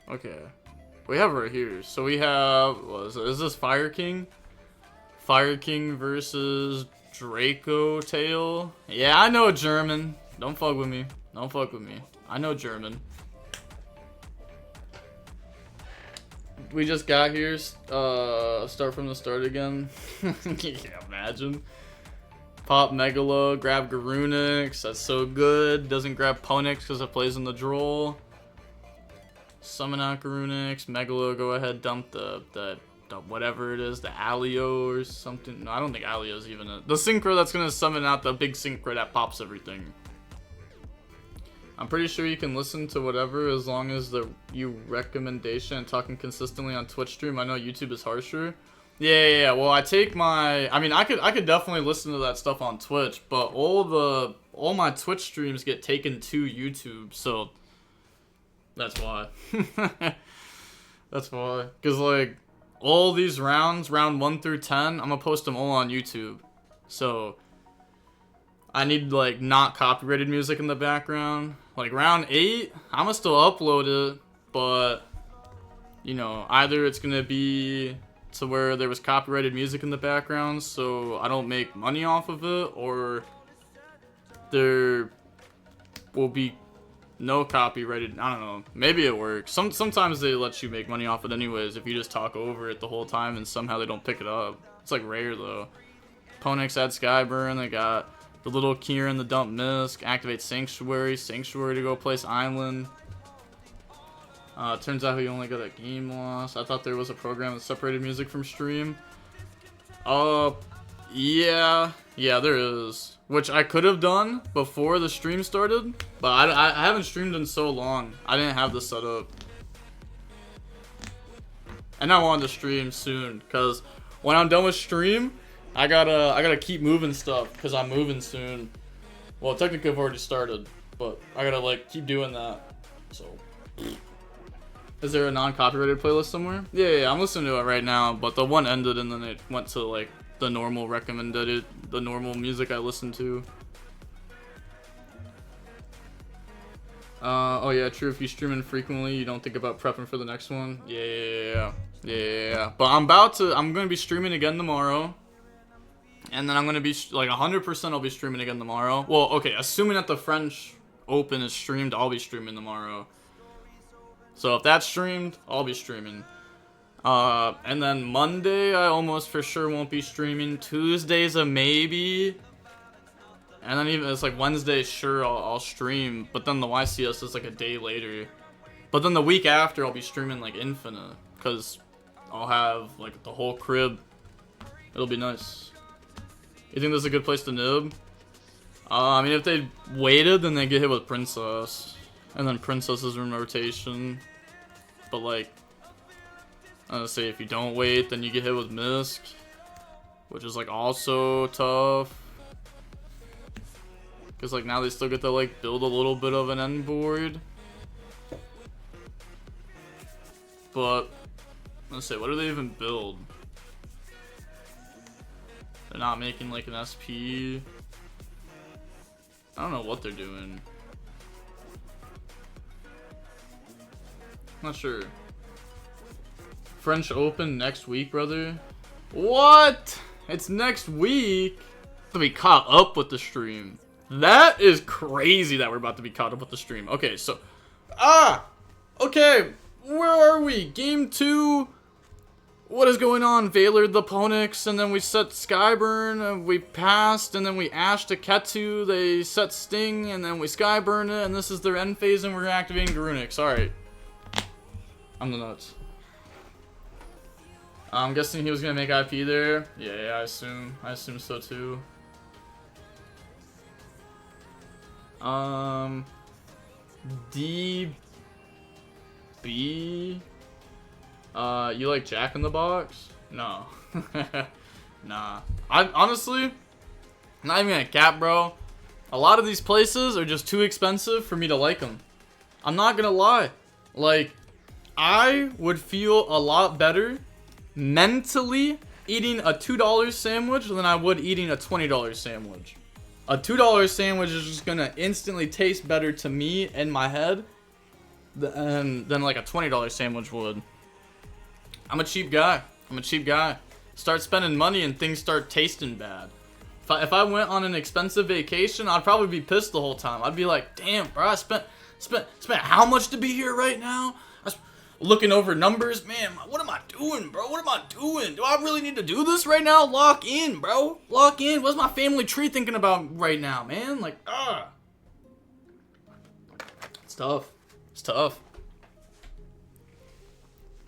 Okay. We have right here. So we have, what is this Fire King? Fire King versus Draco Tale. Yeah, I know German. Don't fuck with me. Don't fuck with me. I know German. We just got here. Start from the start again. Yeah, imagine. Pop Megalo, grab Garunix. That's so good. Doesn't grab Ponix because it plays in the Droll. Summon out Garunix. Megalo, go ahead, dump the whatever it is, the Alio or something. No, I don't think Alio's even it. The Synchro that's gonna summon out the big Synchro that pops everything. I'm pretty sure you can listen to whatever as long as you recommendation and talking consistently on Twitch stream. I know YouTube is harsher. Yeah. Well, I mean, I could definitely listen to that stuff on Twitch, but all my Twitch streams get taken to YouTube, so that's why. That's why. Cause like all these rounds, round 1 through 10, I'm gonna post them all on YouTube. So I need like not copyrighted music in the background. Like round 8, I'm gonna still upload it, but you know, either it's gonna be to where there was copyrighted music in the background so I don't make money off of it, or there will be no copyrighted. I don't know, maybe it works. Sometimes they let you make money off it anyways if you just talk over it the whole time and somehow they don't pick it up. It's like rare though. Ponix had Skyburn, they got the little Kieran, the dump Misk, activate Sanctuary to go place Island. Turns out he only got a game loss. I thought there was a program that separated music from stream. Yeah, there is. Which I could have done before the stream started, but I haven't streamed in so long. I didn't have this set up. And I wanted to stream soon, because when I'm done with stream, I gotta keep moving stuff, because I'm moving soon. Well, technically I've already started, but I gotta like keep doing that. So is there a non-copyrighted playlist somewhere? Yeah, I'm listening to it right now, but the one ended and then it went to like the normal recommended, the normal music I listen to. Oh yeah, true, if you stream infrequently, you don't think about prepping for the next one. Yeah. But I'm gonna be streaming again tomorrow. And then I'm gonna be, like 100% I'll be streaming again tomorrow. Well, okay, assuming that the French Open is streamed, I'll be streaming tomorrow. So if that's streamed, I'll be streaming. And then Monday, I almost for sure won't be streaming. Tuesday's a maybe. And then even, it's like Wednesday, sure, I'll stream. But then the YCS is like a day later. But then the week after, I'll be streaming like Infinite. Because I'll have like the whole crib. It'll be nice. You think this is a good place to nib? I mean, if they waited, then they get hit with Princess. And then Princess is in rotation. But like, I'm gonna say if you don't wait, then you get hit with Misk. Which is like also tough. Because like now they still get to like build a little bit of an end board. But, let's say, what do they even build? They're not making like an SP. I don't know what they're doing. Not sure. French Open next week, brother. What? It's next week? To be caught up with the stream. That is crazy that we're about to be caught up with the stream. Okay, so okay, where are we? Game 2. What is going on? Valor the Ponix, and then we set Skyburn, and we passed, and then we Ashed to Ketu, they set Sting, and then we Skyburn it, and this is their end phase, and we're activating Garunix. Alright. I'm the nuts. I'm guessing he was gonna make IP there. Yeah, I assume so too. DB. You like Jack in the Box? No. Nah. I honestly, not even a cap, bro. A lot of these places are just too expensive for me to like them. I'm not gonna lie. Like, I would feel a lot better mentally eating a $2 sandwich than I would eating a $20 sandwich. A $2 sandwich is just gonna instantly taste better to me in my head than like a $20 sandwich would. I'm a cheap guy. I'm a cheap guy. Start spending money and things start tasting bad. If I went on an expensive vacation, I'd probably be pissed the whole time. I'd be like, damn, bro, I spent how much to be here right now? Looking over numbers, man, what am I doing, bro? What am I doing? Do I really need to do this right now? Lock in, bro. Lock in. What's my family tree thinking about right now, man? Like, It's tough. It's tough.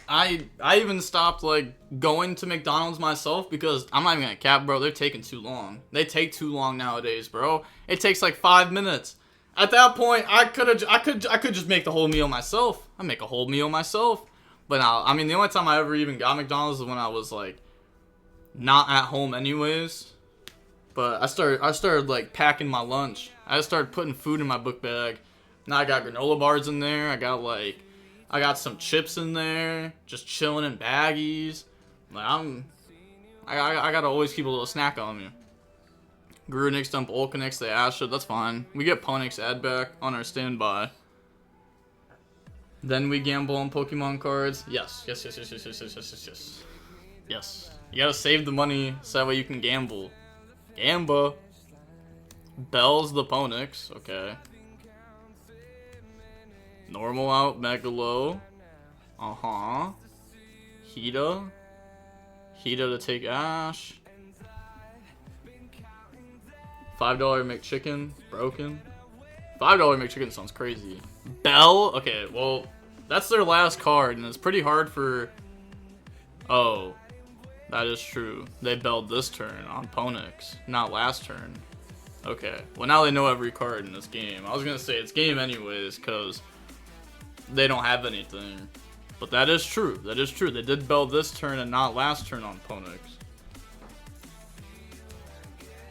I even stopped, like, going to McDonald's myself because I'm not even gonna cap, bro. They're taking too long. They take too long nowadays, bro. It takes like 5 minutes. At that point, I could just make the whole meal myself. I make a whole meal myself. But now, I mean, the only time I ever even got McDonald's is when I was like not at home, anyways. But I started like packing my lunch. I started putting food in my book bag. Now I got granola bars in there. I got some chips in there, just chilling in baggies. Like I gotta always keep a little snack on me. Grunix dump Olcanix, they Asha, that's fine. We get Ponix add back on our standby. Then we gamble on Pokemon cards. Yes. Yes. You gotta save the money so that way you can gamble. Gamba. Bell's the Ponix, okay. Normal out Megalo. Hida. Hida to take Ash. $5 McChicken. Broken. $5 McChicken sounds crazy. Bell? Okay, well, that's their last card, and it's pretty hard for... Oh, that is true. They belled this turn on Ponix, not last turn. Okay, well now they know every card in this game. I was gonna say it's game anyways, because they don't have anything. But that is true. That is true. They did bell this turn and not last turn on Ponix.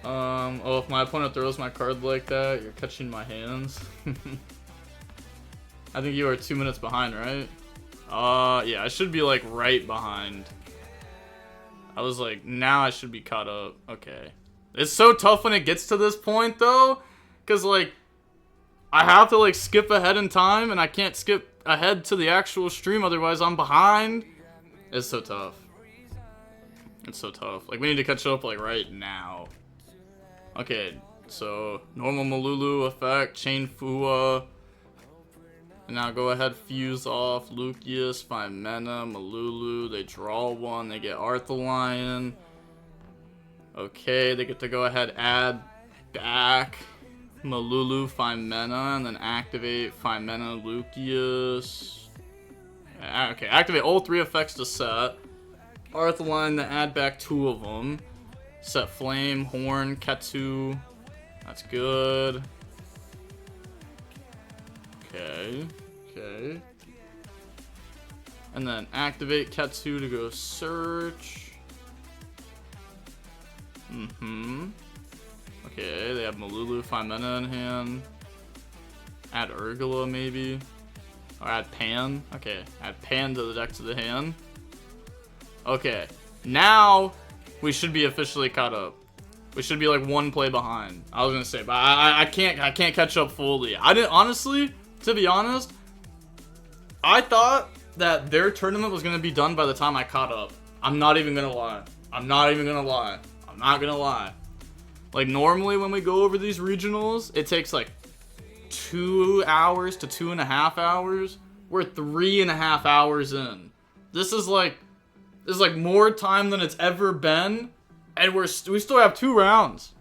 Oh, if my opponent throws my card like that, you're catching my hands. I think you are 2 minutes behind, right? Yeah, I should be like right behind. I was like, now I should be caught up. Okay. It's so tough when it gets to this point though, cause like, I have to like skip ahead in time and I can't skip ahead to the actual stream, otherwise I'm behind. It's so tough. It's so tough. Like, we need to catch up like right now. Okay, so normal Malulu effect, Chain Fua. And now go ahead, fuse off Lucius, 5 mana, Malulu, they draw one, they get Arthalion. Okay, they get to go ahead, add back Malulu, 5 mana, and then activate 5 mana Lucius. Okay, activate all 3 effects to set. Arthalion, then add back 2 of them. Set Flame, Horn, Ketsu. That's good. Okay. And then activate Ketsu to go search. Okay, they have Malulu, 5 mana in hand. Add Urgula maybe. Or add Pan. Okay, add Pan to the deck to the hand. Okay, now we should be officially caught up. We should be like 1 play behind. I was gonna say, but I can't catch up fully. I didn't, honestly, to be honest, I thought that their tournament was gonna be done by the time I caught up. I'm not even gonna lie. I'm not gonna lie. Like, normally when we go over these regionals, it takes like 2 hours to 2.5 hours. We're 3.5 hours in. This is like more time than it's ever been, and we still have 2 rounds.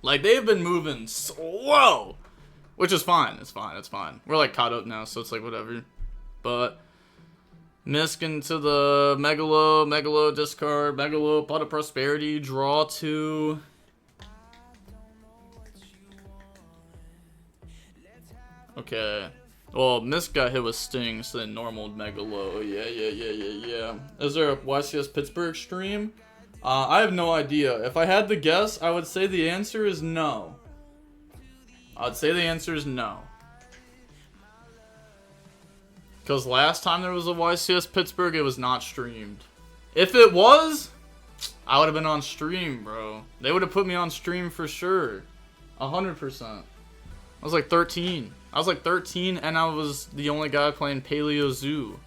Like, they've been moving slow, which is fine. It's fine. We're like caught up now, so it's like whatever. But Misk into the Megalo discard, Megalo, Pot of Prosperity, draw 2. Okay. Well, Misk got hit with Sting, so then normal Megalo. Yeah. Is there a YCS Pittsburgh stream? I have no idea. If I had to guess, I would say the answer is no. Because last time there was a YCS Pittsburgh, it was not streamed. If it was, I would have been on stream, bro. They would have put me on stream for sure. 100%. I was like 13. I was like 13 and I was the only guy playing Paleo Zoo.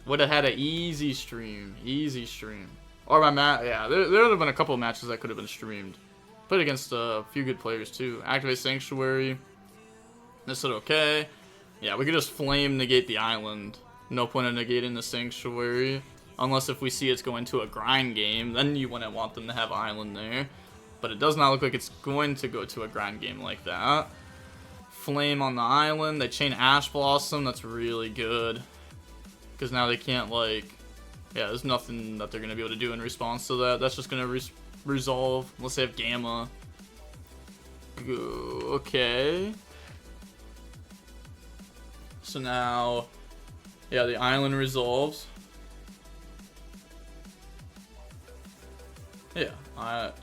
Would have had an easy stream. Easy stream. Or my yeah, there would have been a couple of matches that could have been streamed. Played against a few good players too. Activate Sanctuary. This is okay. Yeah, we could just flame negate the island. No point in negating the Sanctuary. Unless if we see it's going to a grind game, then you wouldn't want them to have island there. But it does not look like it's going to go to a grind game like that. Flame on the island. They chain Ash Blossom. That's really good. Because now they can't, like... Yeah, there's nothing that they're going to be able to do in response to that. That's just going to resolve. Unless they have Gamma. Okay. So now... Yeah, the island resolves. Yeah.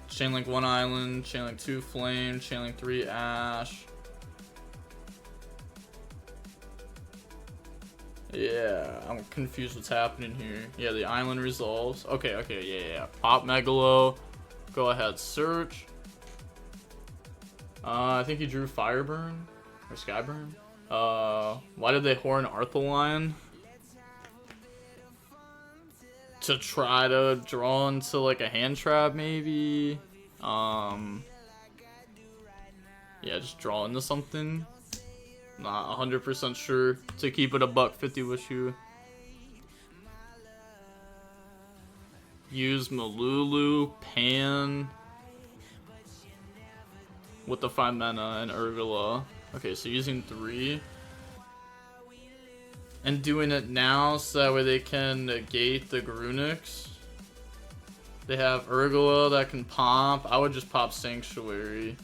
Chainlink 1 island, Chainlink 2 flame, Chainlink 3 ash. Yeah, I'm confused what's happening here. Yeah, the island resolves. Okay, yeah. Pop Megalo. Go ahead, search. I think he drew Fireburn or Skyburn. Why did they horn Arthalion? To try to draw into like a hand trap maybe. Yeah, just draw into something. Not 100% sure. To keep it a $150 with you. Use Malulu, Pan with the 5 mana and Urgula. Okay, so using 3. And doing it now so that way they can negate the Garunix. They have Urgula that can pop. I would just pop Sanctuary.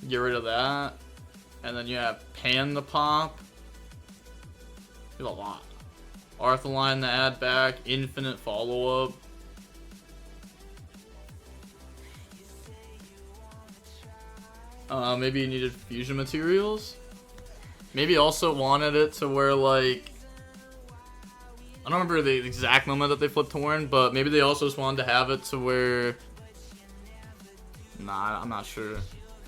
Get rid of that. And then you have Pan the pop. You have a lot. Arthalion to add back. Infinite follow-up. Maybe you needed fusion materials. Maybe also wanted it to where, like... I don't remember the exact moment that they flipped Torn, but maybe they also just wanted to have it to where... Nah, I'm not sure.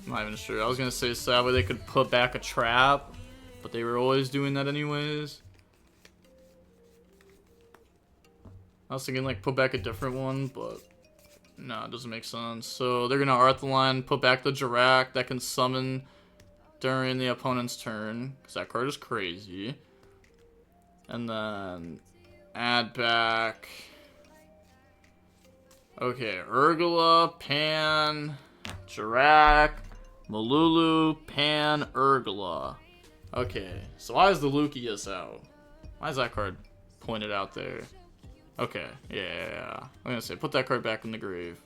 I'm not even sure. I was gonna say so that way they could put back a trap, but they were always doing that anyways. I was thinking like put back a different one, but no, it doesn't make sense. So they're gonna Arthalion, put back the Jirac that can summon during the opponent's turn, because that card is crazy. And then add back... Okay, Urgula, Pan, Jirac, Malulu, Pan, Urgula. Okay, so why is the Lucius out? Why is that card pointed out there? Okay, yeah. I'm gonna say, put that card back in the grave.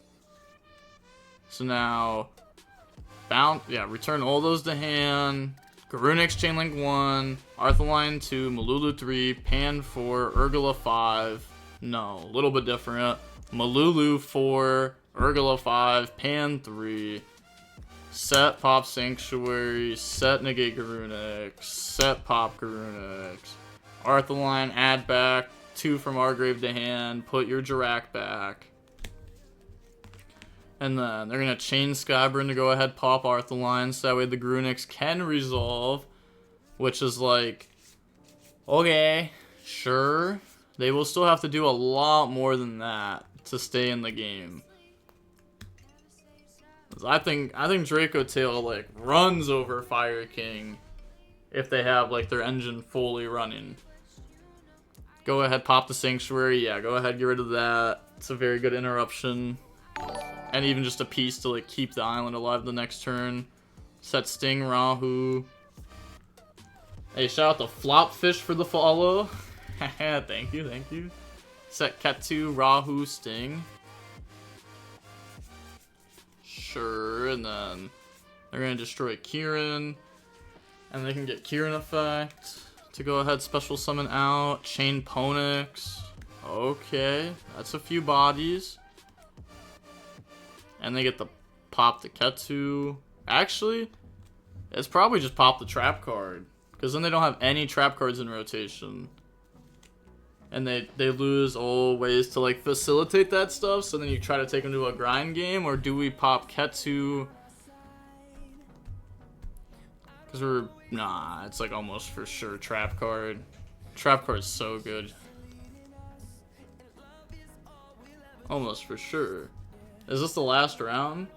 So now... return all those to hand. Garunix Chainlink 1, Arthalion 2, Malulu 3, Pan 4, Urgula 5. No, a little bit different. Malulu 4, Urgula 5, Pan 3. Set Pop Sanctuary, set Negate Garunix, set Pop Garunix. Arthalion add back 2 from our grave to hand, put your Jirac back. And then they're going to chain Skyburn to go ahead pop Arthalion so that way the Garunix can resolve. Which is like, okay, sure. They will still have to do a lot more than that to stay in the game. I think Draco Tale like runs over Fire King if they have like their engine fully running. Go ahead, pop the Sanctuary. Yeah, go ahead, get rid of that. It's a very good interruption. And even just a piece to like keep the island alive the next turn. Set Sting, Rahu. Hey, shout out to Flopfish for the follow. Thank you. Set Ketu, Rahu, Sting. Sure, and then they're gonna destroy Kieran. And they can get Kieran effect to go ahead special summon out. Chain Ponix. Okay, that's a few bodies. And they get the pop the Ketu. Actually, it's probably just pop the trap card. Because then they don't have any trap cards in rotation. And they lose all ways to like facilitate that stuff. So then you try to take them to a grind game. Or do we pop Ketu? Because we're... Nah, it's like almost for sure trap card. Trap card's so good. Almost for sure. Is this the last round?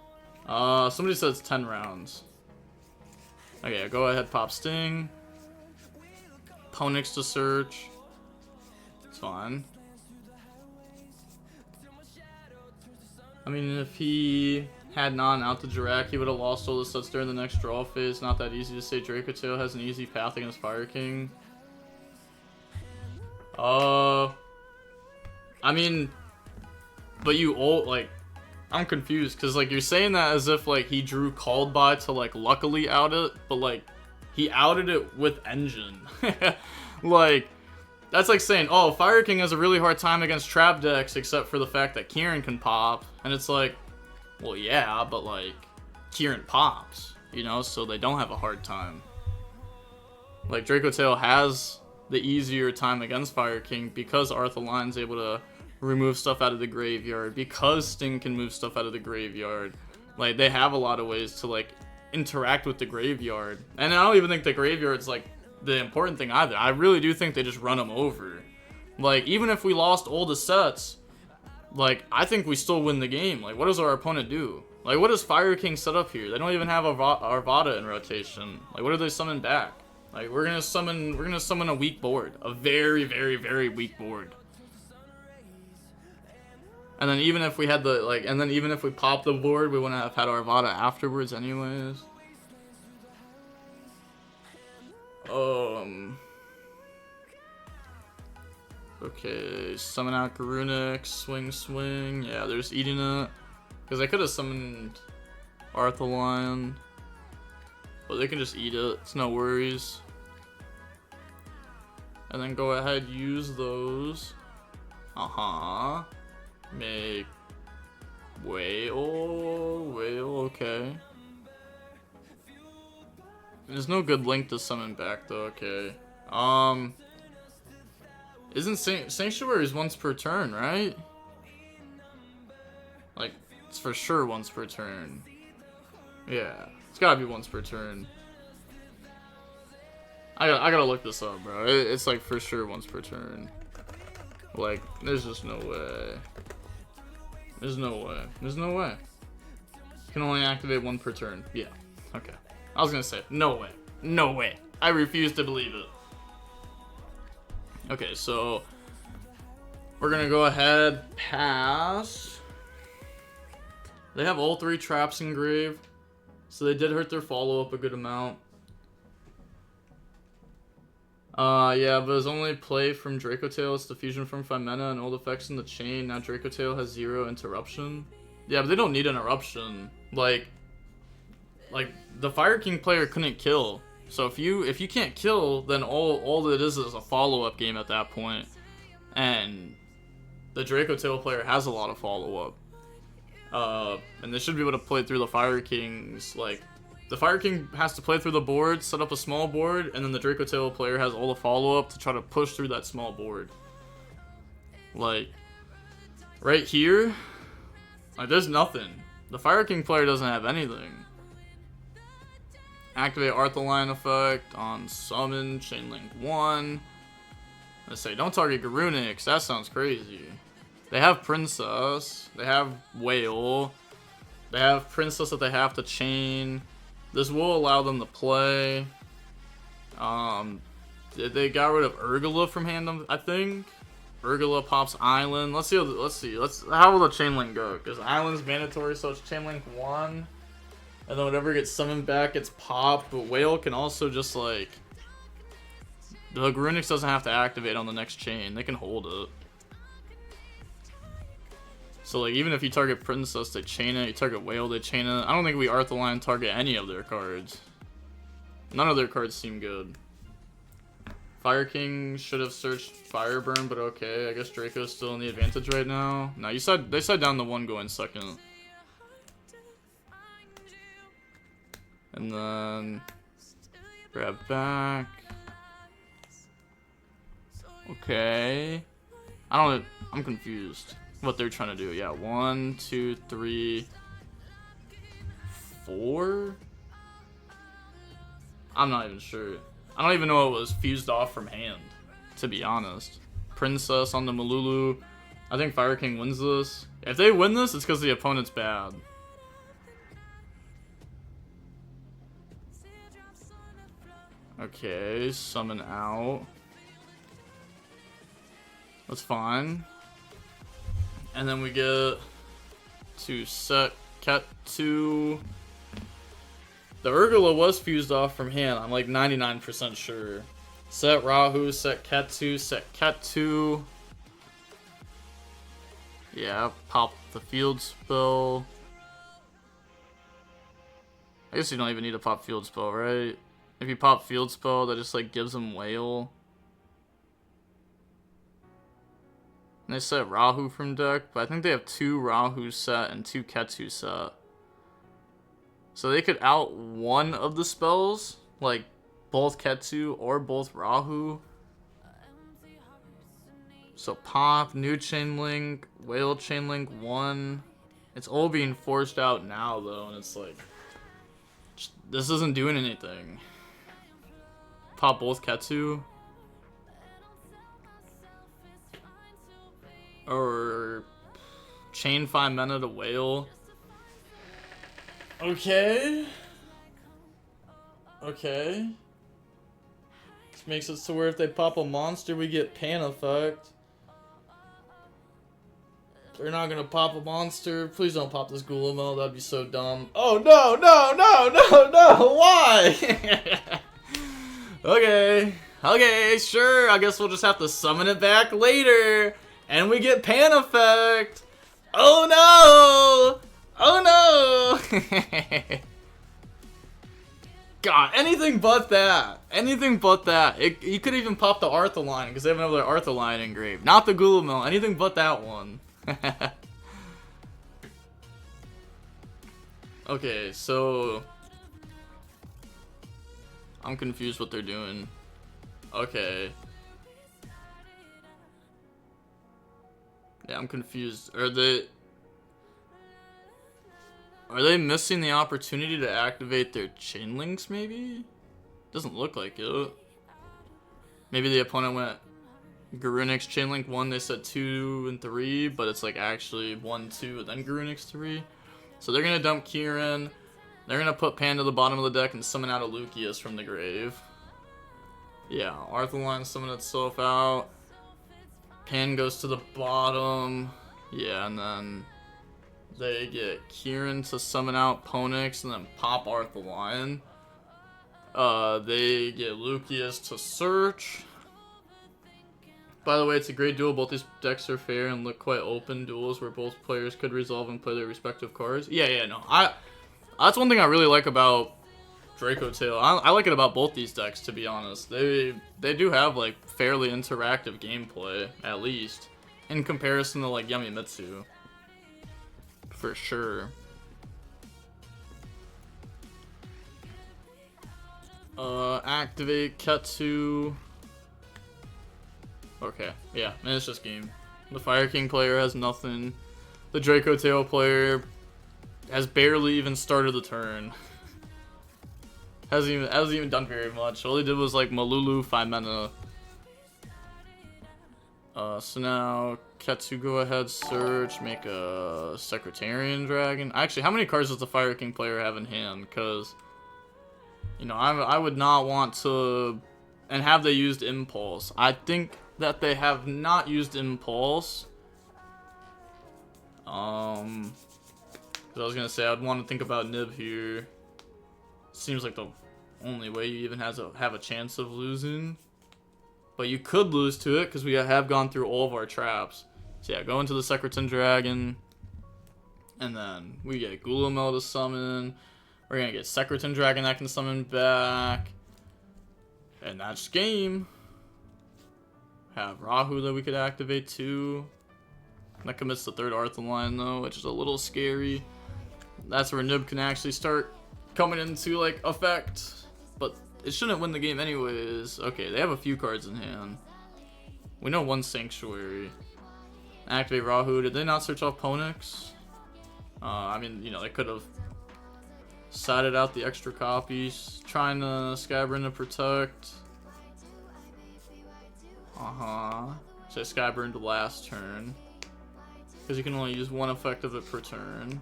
Somebody says 10 rounds. Okay, go ahead, pop Sting. Ponix to search. It's fine. I mean, if he had out to Drac, he would have lost all the sets during the next draw phase. Not that easy to say. Draco Tale has an easy path against Fire King. I mean, but you all like, I'm confused because like you're saying that as if like he drew called by to like luckily out it, but like he outed it with engine. Like that's like saying, oh, Fire King has a really hard time against trap decks except for the fact that Kieran can pop, and it's like, well, yeah, but like Kieran pops, you know, so they don't have a hard time. Like Draco Tale has the easier time against Fire King because Arthur Line's able to remove stuff out of the graveyard, because Sting can move stuff out of the graveyard. Like they have a lot of ways to like interact with the graveyard, and I don't even think the graveyard's like the important thing either. I really do think they just run them over. Like even if we lost all the sets, like I think we still win the game. Like what does our opponent do? Like what does Fire King set up here? They don't even have Arvada in rotation. Like what do they summon back? Like we're gonna summon a weak board, a very, very, very weak board. And then even if we had the even if we popped the board, we wouldn't have had Arvada afterwards, anyways. Okay, summon out Garunix, swing. Yeah, they're just eating it. Because I could have summoned Arthur Lion, but they can just eat it. It's no worries. And then go ahead, use those. Make whale, okay. There's no good link to summon back though, okay. Isn't Sanctuary's once per turn, right? Like, it's for sure once per turn. Yeah, it's gotta be once per turn. I gotta look this up, bro. It's like for sure once per turn. Like, there's just no way. There's no way. There's no way. You can only activate one per turn. Yeah. Okay. I was gonna say, no way. No way. I refuse to believe it. Okay, so we're gonna go ahead, pass. They have all 3 traps engraved, so they did hurt their follow-up a good amount. Yeah, but his only play from Draco Tale is the fusion from 5 mana and old effects in the chain. Now Draco Tale has 0 interruption. Yeah, but they don't need interruption. Like the Fire King player couldn't kill. So if you can't kill, then all it is a follow-up game at that point. And the Draco Tale player has a lot of follow-up. And they should be able to play through the Fire King's, like, the Fire King has to play through the board, set up a small board, and then the Draco Tale player has all the follow-up to try to push through that small board. Like, right here, like, there's nothing. The Fire King player doesn't have anything. Activate Arthur Line effect on summon, Chainlink 1. Let's say, don't target Garunix, that sounds crazy. They have Princess, they have Whale, they have Princess that they have to chain. This will allow them to play. They got rid of Urgula from hand, I think. Urgula pops Island. Let's see. How will the Chainlink go? Because Island's mandatory, so it's Chainlink 1. And then whatever gets summoned back gets popped. But Whale can also just like... The Garunix doesn't have to activate on the next chain. They can hold it. So like even if you target Princess, they chain it. You target Whale, they chain it. I don't think we Arthur Line target any of their cards. None of their cards seem good. Fire King should have searched Fireburn, but okay. I guess Draco's still in the advantage right now. No, they said down the 1 going second. And then grab back. Okay. I'm confused what they're trying to do. Yeah, 1, 2, 3, 4. I'm not even sure. I don't even know it was fused off from hand, to be honest. Princess on the Malulu. I think Fire King wins this. If they win this, it's because the opponent's bad. Okay, summon out. That's fine. And then we get to set Ket2. The Urgula was fused off from hand. I'm like 99% sure. Set Rahu, set Ket2, set Ket2. Yeah, pop the field spell. I guess you don't even need to pop field spell, right? If you pop field spell, that just like gives them whale. And they set Rahu from deck, but I think they have 2 Rahu set and 2 Ket2 set. So they could out one of the spells, like both Ket2 or both Rahu. So pop, new chain link, whale chain link 1. It's all being forced out now though, and it's like, this isn't doing anything. Pop both Ket2. Or chain 5 mana to whale. Okay. Okay. This makes it so where if they pop a monster, we get pan effect. They're not gonna pop a monster. Please don't pop this Gulamel. That'd be so dumb. Oh no, no, no, no, no! Why? Okay. Okay, sure. I guess we'll just have to summon it back later. And we get pan effect. Oh no! Oh no! God, anything but that. Anything but that. You could even pop the Arthaline because they have another Arthaline engraved. Not the Gulamel. Anything but that one. Okay, so I'm confused what they're doing. Okay. Yeah, I'm confused. Are they missing the opportunity to activate their chain links, maybe? Doesn't look like it. Maybe the opponent went Garunix chain link 1, they said 2 and 3, but it's like actually 1, 2, and then Garunix 3. So they're gonna dump Kieran. They're gonna put Pan to the bottom of the deck and summon out a Lucius from the grave. Yeah, Arthaline summon itself out. Pan goes to the bottom. Yeah, and then they get Kieran to summon out Ponix and then pop Arthaline. They get Lucius to search. By the way, it's a great duel. Both these decks are fair and look quite open duels where both players could resolve and play their respective cards. Yeah, no. That's one thing I really like about Draco Tale. I like it about both these decks, to be honest. They do have like fairly interactive gameplay, at least, in comparison to like Yamimitsu. For sure. Activate Ket2. Okay, yeah, it's just game. The Fire King player has nothing. The Draco Tale player has barely even started the turn. hasn't even done very much. All he did was like Malulu 5 mana. So now Ketsu, go ahead, search, make a Secretarian Dragon. Actually, how many cards does the Fire King player have in hand? Because, you know, I would not want to. And have they used Impulse? I think that they have not used Impulse. I was gonna say I'd want to think about Nib here. Seems like the only way you even have a chance of losing. But you could lose to it because we have gone through all of our traps. So yeah, go into the Secretan Dragon. And then we get Gulamel to summon. We're gonna get Secretan Dragon that can summon back. And that's game. Have Rahu that we could activate too. That commits the third Arthaline though, which is a little scary. That's where Nib can actually start coming into like effect. But it shouldn't win the game anyways. Okay, they have a few cards in hand. We know one Sanctuary. Activate Rahu. Did they not search off Ponix? I mean, you know, they could have. Sided out the extra copies. Trying to Skyburn to protect. So Skyburn to last turn. Because you can only use one effect of it per turn.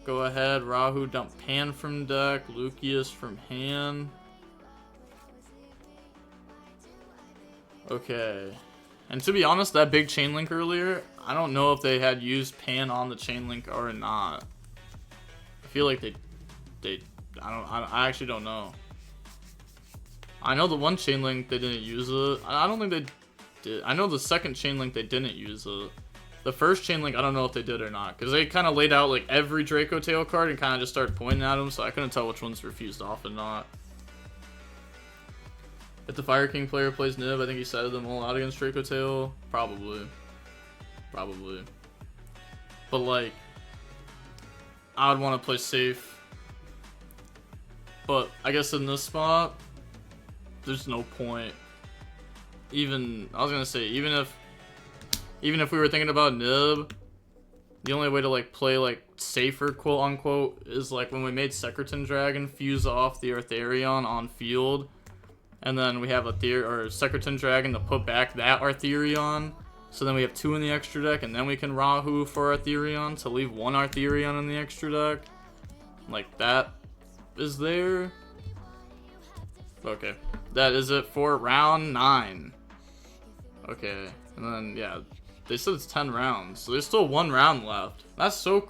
Go ahead, Rahu, dump Pan from deck. Lucius from hand. Okay. And to be honest, that big chain link earlier, I don't know if they had used Pan on the chain link or not. I feel like I actually don't know. I know the one chain link they didn't use it. I don't think they did. I know the second chain link they didn't use it. The first chain link I don't know if they did or not, because they kind of laid out like every Draco Tale card and kind of just started pointing at them, so I couldn't tell which ones refused off and not. If the Fire King player plays Nib, I think he sided them all out against Draco Tale. Probably. But like, I would want to play safe. But I guess in this spot, there's no point. Even I was gonna say, even if we were thinking about Nib, the only way to like play like safer, quote unquote, is like when we made Secretan Dragon fuse off the Arthurion on field, and then we have a Secretan Dragon to put back that Arthurion. So then we have 2 in the extra deck, and then we can Rahu for Arthurion to leave 1 Arthurion in the extra deck. Like that is there. Okay, that is it for round 9. Okay, and then yeah, they said it's 10 rounds, so there's still 1 round left. That's so cool.